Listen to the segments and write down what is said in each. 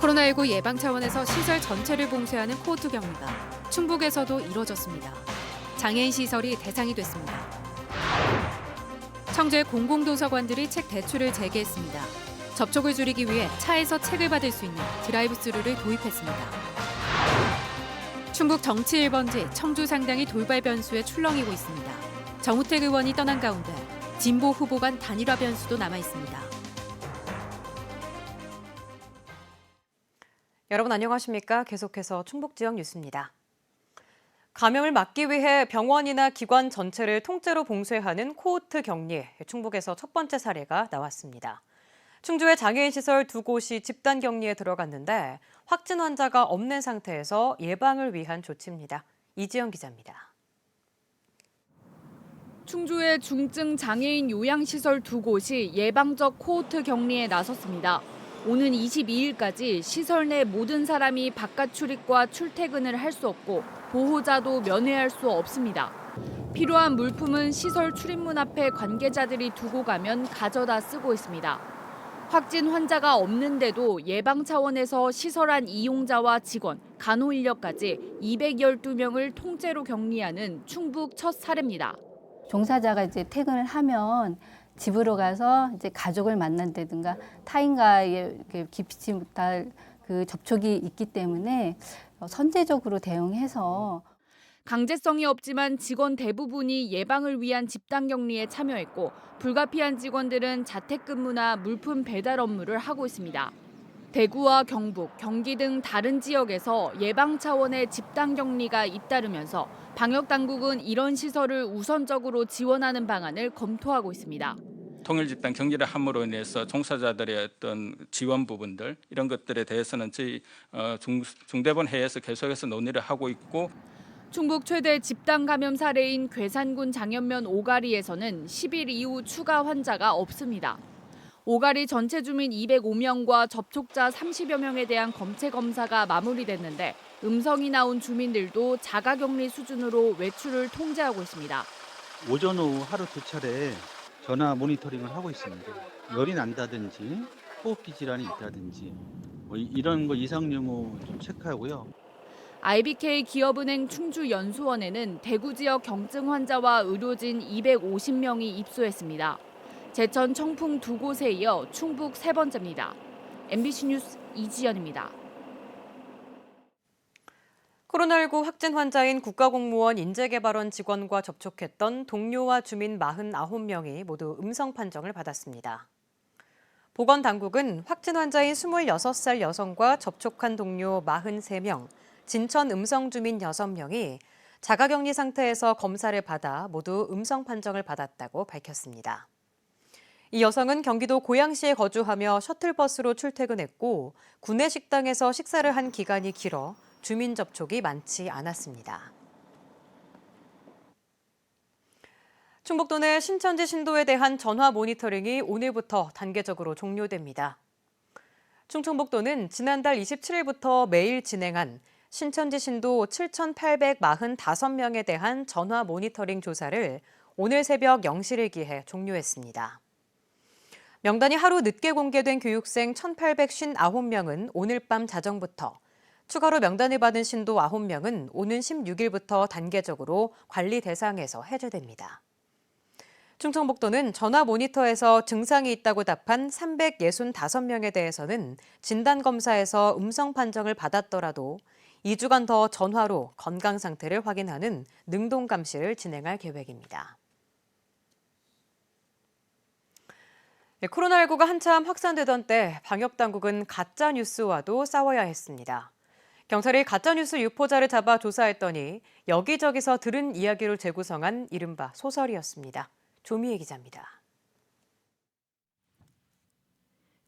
코로나19 예방 차원에서 시설 전체를 봉쇄하는 코호트 격리가 충북에서도 이뤄졌습니다. 장애인 시설이 대상이 됐습니다. 청주의 공공도서관들이 책 대출을 재개했습니다. 접촉을 줄이기 위해 차에서 책을 받을 수 있는 드라이브 스루를 도입했습니다. 충북 정치 1번지 청주 상당히 돌발 변수에 출렁이고 있습니다. 정우택 의원이 떠난 가운데 진보 후보 간 단일화 변수도 남아 있습니다. 여러분 안녕하십니까? 계속해서 충북 지역 뉴스입니다. 감염을 막기 위해 병원이나 기관 전체를 통째로 봉쇄하는 코호트 격리, 충북에서 첫 번째 사례가 나왔습니다. 충주의 장애인 시설 두 곳이 집단 격리에 들어갔는데 확진 환자가 없는 상태에서 예방을 위한 조치입니다. 이지영 기자입니다. 충주의 중증 장애인 요양시설 두 곳이 예방적 코호트 격리에 나섰습니다. 오는 22일까지 시설 내 모든 사람이 바깥 출입과 출퇴근을 할 수 없고 보호자도 면회할 수 없습니다. 필요한 물품은 시설 출입문 앞에 관계자들이 두고 가면 가져다 쓰고 있습니다. 확진 환자가 없는데도 예방 차원에서 시설 안 이용자와 직원, 간호 인력까지 212명을 통째로 격리하는 충북 첫 사례입니다. 종사자가 이제 퇴근을 하면 집으로 가서 이제 가족을 만난다든가 타인과의 깊지 못할 그 접촉이 있기 때문에 선제적으로 대응해서 강제성이 없지만 직원 대부분이 예방을 위한 집단 격리에 참여했고 불가피한 직원들은 자택근무나 물품 배달 업무를 하고 있습니다. 대구와 경북, 경기 등 다른 지역에서 예방 차원의 집단 격리가 잇따르면서 방역당국은 이런 시설을 우선적으로 지원하는 방안을 검토하고 있습니다. 통일 집단 격리를 함으로 인해서 종사자들의 어떤 지원 부분들 이런 것들에 대해서는 저희 중대본 회의에서 계속해서 논의를 하고 있고 충북 최대 집단 감염 사례인 괴산군 장현면 오가리에서는 10일 이후 추가 환자가 없습니다. 오가리 전체 주민 205명과 접촉자 30여 명에 대한 검체 검사가 마무리됐는데 음성이 나온 주민들도 자가격리 수준으로 외출을 통제하고 있습니다. 오전 오후 하루 두 차례 전화 모니터링을 하고 있습니다. 열이 난다든지 호흡기 질환이 있다든지 이런 거 이상 유무 좀 체크하고요. IBK 기업은행 충주연수원에는 대구 지역 경증 환자와 의료진 250명이 입소했습니다. 제천 청풍 두 곳에 이어 충북 세 번째입니다. MBC 뉴스 이지연입니다. 코로나19 확진 환자인 국가공무원 인재개발원 직원과 접촉했던 동료와 주민 49명이 모두 음성 판정을 받았습니다. 보건당국은 확진 환자인 26살 여성과 접촉한 동료 43명, 진천 음성 주민 6명이 자가격리 상태에서 검사를 받아 모두 음성 판정을 받았다고 밝혔습니다. 이 여성은 경기도 고양시에 거주하며 셔틀버스로 출퇴근했고 구내 식당에서 식사를 한 기간이 길어 주민 접촉이 많지 않았습니다. 충북도 내 신천지 신도에 대한 전화 모니터링이 오늘부터 단계적으로 종료됩니다. 충청북도는 지난달 27일부터 매일 진행한 신천지 신도 7,845명에 대한 전화 모니터링 조사를 오늘 새벽 0시를 기해 종료했습니다. 명단이 하루 늦게 공개된 교육생 1,859명은 오늘 밤 자정부터, 추가로 명단을 받은 신도 9명은 오는 16일부터 단계적으로 관리 대상에서 해제됩니다. 충청북도는 전화 모니터에서 증상이 있다고 답한 365명에 대해서는 진단검사에서 음성 판정을 받았더라도 2주간 더 전화로 건강 상태를 확인하는 능동 감시를 진행할 계획입니다. 코로나19가 한참 확산되던 때 방역당국은 가짜뉴스와도 싸워야 했습니다. 경찰이 가짜뉴스 유포자를 잡아 조사했더니 여기저기서 들은 이야기로 재구성한 이른바 소설이었습니다. 조미애 기자입니다.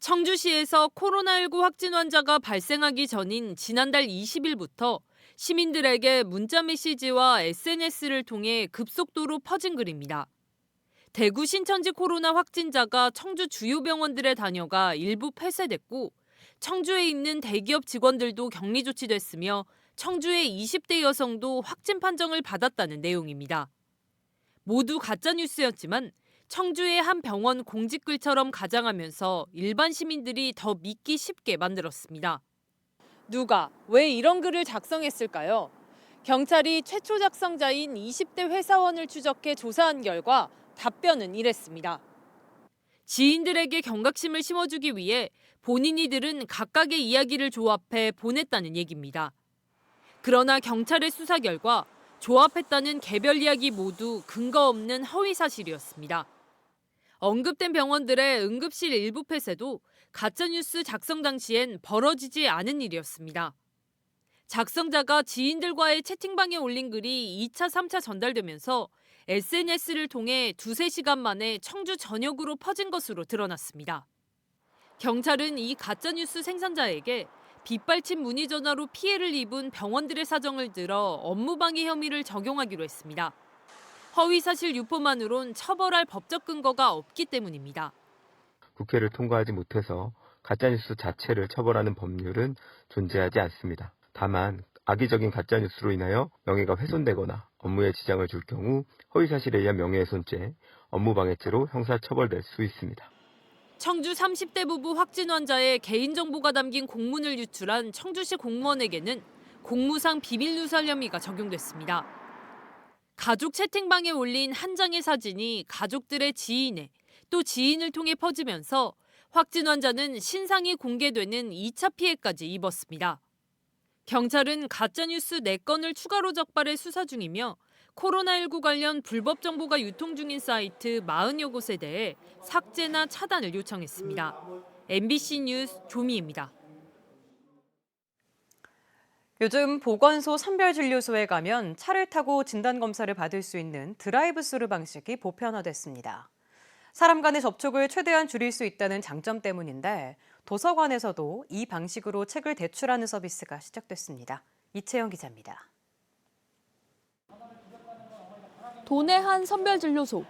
청주시에서 코로나19 확진 환자가 발생하기 전인 지난달 20일부터 시민들에게 문자 메시지와 SNS를 통해 급속도로 퍼진 글입니다. 대구 신천지 코로나 확진자가 청주 주요 병원들에 다녀가 일부 폐쇄됐고 청주에 있는 대기업 직원들도 격리 조치됐으며 청주의 20대 여성도 확진 판정을 받았다는 내용입니다. 모두 가짜뉴스였지만 청주의 한 병원 공지글처럼 가장하면서 일반 시민들이 더 믿기 쉽게 만들었습니다. 누가, 왜 이런 글을 작성했을까요? 경찰이 최초 작성자인 20대 회사원을 추적해 조사한 결과 답변은 이랬습니다. 지인들에게 경각심을 심어주기 위해 본인이들은 각각의 이야기를 조합해 보냈다는 얘기입니다. 그러나 경찰의 수사 결과 조합했다는 개별 이야기 모두 근거 없는 허위 사실이었습니다. 언급된 병원들의 응급실 일부 폐쇄도 가짜뉴스 작성 당시엔 벌어지지 않은 일이었습니다. 작성자가 지인들과의 채팅방에 올린 글이 2차, 3차 전달되면서 SNS를 통해 2-3시간 만에 청주 전역으로 퍼진 것으로 드러났습니다. 경찰은 이 가짜뉴스 생산자에게 빗발친 문의 전화로 피해를 입은 병원들의 사정을 들어 업무방해 혐의를 적용하기로 했습니다. 허위사실 유포만으론 처벌할 법적 근거가 없기 때문입니다. 국회를 통과하지 못해서 가짜뉴스 자체를 처벌하는 법률은 존재하지 않습니다. 다만 악의적인 가짜뉴스로 인하여 명예가 훼손되거나 업무에 지장을 줄 경우 허위사실에 의한 명예훼손죄, 업무방해죄로 형사처벌될 수 있습니다. 청주 30대 부부 확진 환자의 개인정보가 담긴 공문을 유출한 청주시 공무원에게는 공무상 비밀누설 혐의가 적용됐습니다. 가족 채팅방에 올린 한 장의 사진이 가족들의 지인에 또 지인을 통해 퍼지면서 확진 환자는 신상이 공개되는 2차 피해까지 입었습니다. 경찰은 가짜뉴스 4건을 추가로 적발해 수사 중이며 코로나19 관련 불법 정보가 유통 중인 사이트 40여 곳에 대해 삭제나 차단을 요청했습니다. MBC 뉴스 조미입니다. 요즘 보건소 선별진료소에 가면 차를 타고 진단검사를 받을 수 있는 드라이브스루 방식이 보편화됐습니다. 사람 간의 접촉을 최대한 줄일 수 있다는 장점 때문인데 도서관에서도 이 방식으로 책을 대출하는 서비스가 시작됐습니다. 이채영 기자입니다. 도내 한 선별진료소.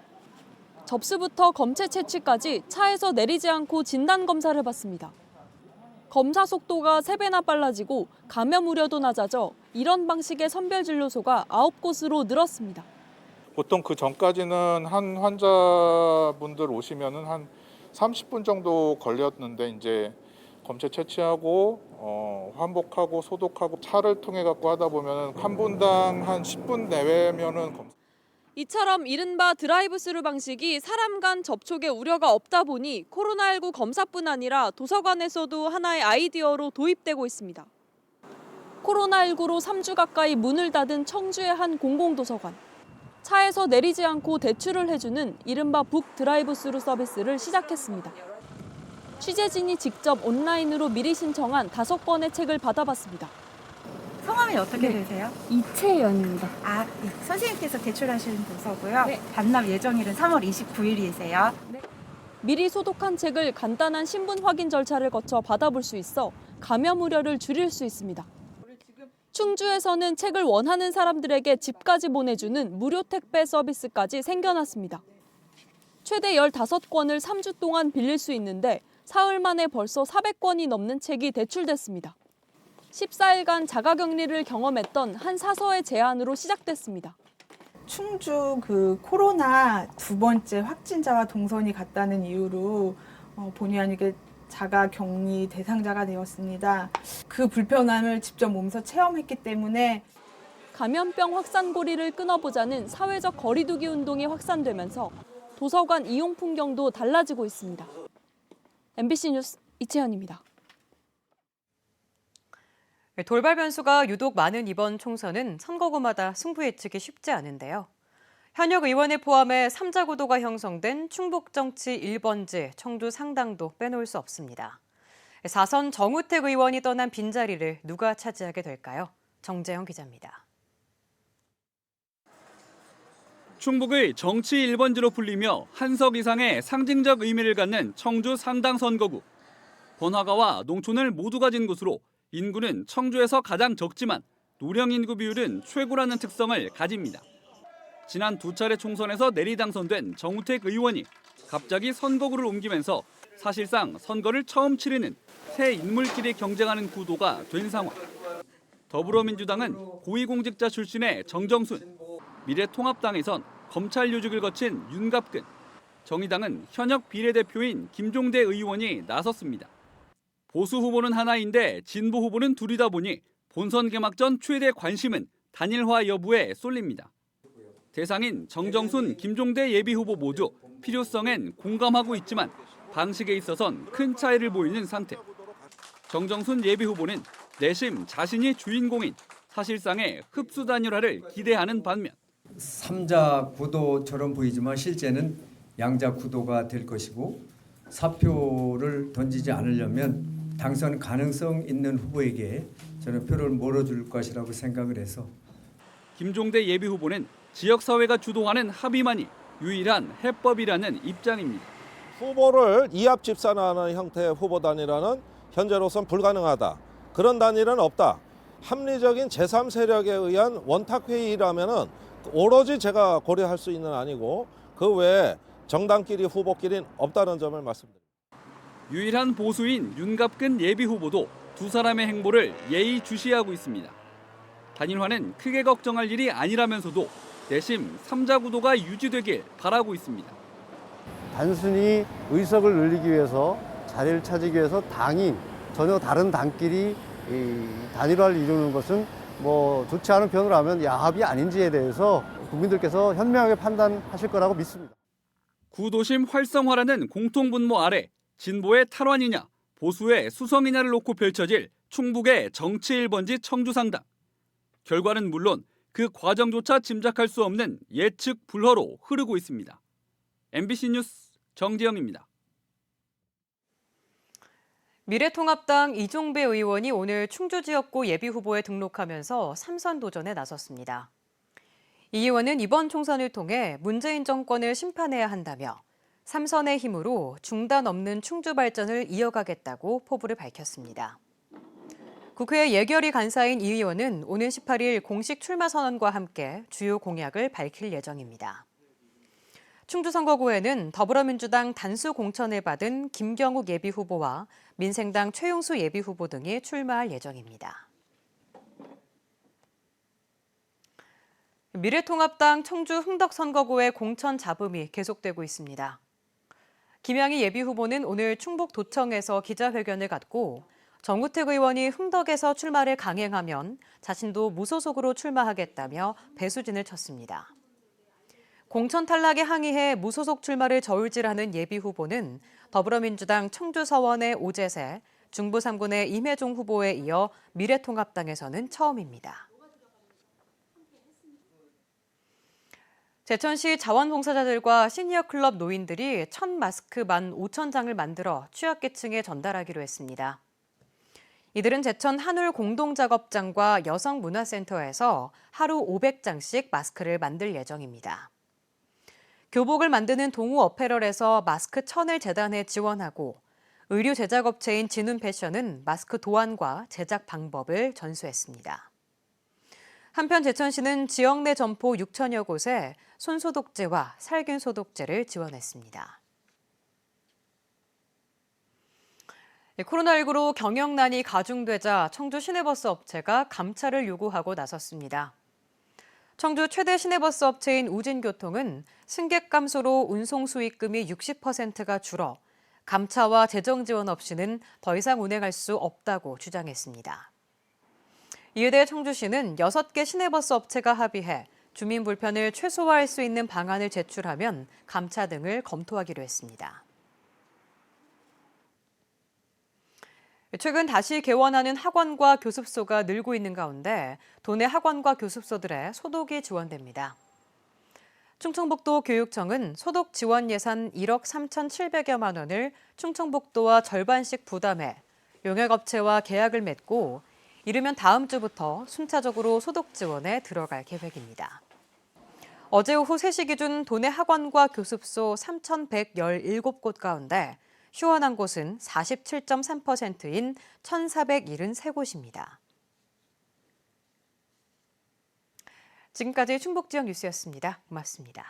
접수부터 검체 채취까지 차에서 내리지 않고 진단검사를 받습니다. 검사 속도가 3배나 빨라지고 감염 우려도 낮아져 이런 방식의 선별진료소가 9곳으로 늘었습니다. 보통 그 전까지는 한 환자분들 오시면은 한 30분 정도 걸렸는데 이제 검체 채취하고 환복하고 소독하고 차를 통해 갖고 하다 보면은 한 분당 한 10분 내외면은 이처럼 이른바 드라이브스루 방식이 사람 간 접촉에 우려가 없다 보니 코로나19 검사뿐 아니라 도서관에서도 하나의 아이디어로 도입되고 있습니다. 코로나19로 3주 가까이 문을 닫은 청주의 한 공공도서관. 차에서 내리지 않고 대출을 해주는 이른바 북 드라이브스루 서비스를 시작했습니다. 취재진이 직접 온라인으로 미리 신청한 5권의 책을 받아봤습니다. 성함이 어떻게 되세요? 이채연입니다. 아, 네. 선생님께서 대출하시는 도서고요. 네. 반납 예정일은 3월 29일이세요. 네. 미리 소독한 책을 간단한 신분 확인 절차를 거쳐 받아볼 수 있어 감염 우려를 줄일 수 있습니다. 충주에서는 책을 원하는 사람들에게 집까지 보내주는 무료 택배 서비스까지 생겨났습니다. 최대 15권을 3주 동안 빌릴 수 있는데 사흘 만에 벌써 400권이 넘는 책이 대출됐습니다. 14일간 자가격리를 경험했던 한 사서의 제안으로 시작됐습니다. 충주 코로나 2번째 확진자와 동선이 같다는 이유로 본의 아니게 자가격리 대상자가 되었습니다. 그 불편함을 직접 몸소 체험했기 때문에 감염병 확산고리를 끊어보자는 사회적 거리두기 운동이 확산되면서 도서관 이용 풍경도 달라지고 있습니다. MBC 뉴스 이채연입니다. 돌발 변수가 유독 많은 이번 총선은 선거구마다 승부 예측이 쉽지 않은데요. 현역 의원을 포함해 3자 구도가 형성된 충북정치 1번지 청주 상당도 빼놓을 수 없습니다. 4선 정우택 의원이 떠난 빈자리를 누가 차지하게 될까요? 정재영 기자입니다. 충북의 정치 1번지로 불리며 한석 이상의 상징적 의미를 갖는 청주 상당 선거구. 번화가와 농촌을 모두 가진 곳으로 인구는 청주에서 가장 적지만 노령 인구 비율은 최고라는 특성을 가집니다. 지난 2차례 총선에서 내리당선된 정우택 의원이 갑자기 선거구를 옮기면서 사실상 선거를 처음 치르는 새 인물끼리 경쟁하는 구도가 된 상황. 더불어민주당은 고위공직자 출신의 정정순, 미래통합당에선 검찰 요직을 거친 윤갑근, 정의당은 현역 비례대표인 김종대 의원이 나섰습니다. 보수 후보는 하나인데 진보 후보는 둘이다 보니 본선 개막 전 최대 관심은 단일화 여부에 쏠립니다. 대상인 정정순, 김종대 예비후보 모두 필요성엔 공감하고 있지만 방식에 있어선 큰 차이를 보이는 상태. 정정순 예비후보는 내심 자신이 주인공인 사실상의 흡수 단일화를 기대하는 반면 3자 구도처럼 보이지만 실제는 양자 구도가 될 것이고 사표를 던지지 않으려면 당선 가능성 있는 후보에게 저는 표를 몰아줄 것이라고 생각을 해서 김종대 예비후보는 지역사회가 주도하는 합의만이 유일한 해법이라는 입장입니다. 후보를 이합 집산하는 형태의 후보 단일화는 현재로선 불가능하다. 그런 단일화는 없다. 합리적인 제3세력에 의한 원탁회의라면은 오로지 제가 고려할 수 있는 아니고 그 외에 정당끼리 후보끼리는 없다는 점을 말씀드립니다. 유일한 보수인 윤갑근 예비후보도 두 사람의 행보를 예의주시하고 있습니다. 단일화는 크게 걱정할 일이 아니라면서도 내심 3자 구도가 유지되길 바라고 있습니다. 단순히 의석을 늘리기 위해서 자리를 차지하기 위해서 당이 전혀 다른 당끼리 단일화를 이루는 것은 좋지 않은 편으로 하면 야합이 아닌지에 대해서 국민들께서 현명하게 판단하실 거라고 믿습니다. 구도심 활성화라는 공통분모 아래 진보의 탈환이냐 보수의 수성이냐를 놓고 펼쳐질 충북의 정치 1번지 청주상당. 결과는 물론 그 과정조차 짐작할 수 없는 예측 불허로 흐르고 있습니다. MBC 뉴스 정지영입니다. 미래통합당 이종배 의원이 오늘 충주 지역구 예비후보에 등록하면서 3선 도전에 나섰습니다. 이 의원은 이번 총선을 통해 문재인 정권을 심판해야 한다며 3선의 힘으로 중단 없는 충주 발전을 이어가겠다고 포부를 밝혔습니다. 국회 예결위 간사인 이 의원은 오는 18일 공식 출마 선언과 함께 주요 공약을 밝힐 예정입니다. 충주 선거구에는 더불어민주당 단수 공천을 받은 김경욱 예비후보와 민생당 최용수 예비후보 등이 출마할 예정입니다. 미래통합당 청주 흥덕 선거구의 공천 잡음이 계속되고 있습니다. 김양희 예비후보는 오늘 충북 도청에서 기자회견을 갖고 정우택 의원이 흥덕에서 출마를 강행하면 자신도 무소속으로 출마하겠다며 배수진을 쳤습니다. 공천 탈락에 항의해 무소속 출마를 저울질하는 예비후보는 더불어민주당 청주 서원의 오재세, 중부 3군의 임혜종 후보에 이어 미래통합당에서는 처음입니다. 제천시 자원봉사자들과 시니어클럽 노인들이 첫 마스크 15,000장을 만들어 취약계층에 전달하기로 했습니다. 이들은 제천 한울 공동작업장과 여성문화센터에서 하루 500장씩 마스크를 만들 예정입니다. 교복을 만드는 동우 어페럴에서 마스크 1000을 재단해 지원하고 의류 제작업체인 진훈패션은 마스크 도안과 제작 방법을 전수했습니다. 한편 제천시는 지역 내 점포 6천여 곳에 손소독제와 살균 소독제를 지원했습니다. 코로나19로 경영난이 가중되자 청주 시내버스 업체가 감차를 요구하고 나섰습니다. 청주 최대 시내버스 업체인 우진교통은 승객 감소로 운송 수익금이 60%가 줄어 감차와 재정 지원 없이는 더 이상 운행할 수 없다고 주장했습니다. 이에 대해 청주시는 6개 시내버스 업체가 합의해 주민 불편을 최소화할 수 있는 방안을 제출하면 감차 등을 검토하기로 했습니다. 최근 다시 개원하는 학원과 교습소가 늘고 있는 가운데 도내 학원과 교습소들에 소독이 지원됩니다. 충청북도 교육청은 소독 지원 예산 1억 3,700여만 원을 충청북도와 절반씩 부담해 용역업체와 계약을 맺고 이르면 다음 주부터 순차적으로 소독 지원에 들어갈 계획입니다. 어제 오후 3시 기준 도내 학원과 교습소 3,117곳 가운데 휴원한 곳은 47.3%인 1,473곳입니다. 지금까지 충북 지역 뉴스였습니다. 고맙습니다.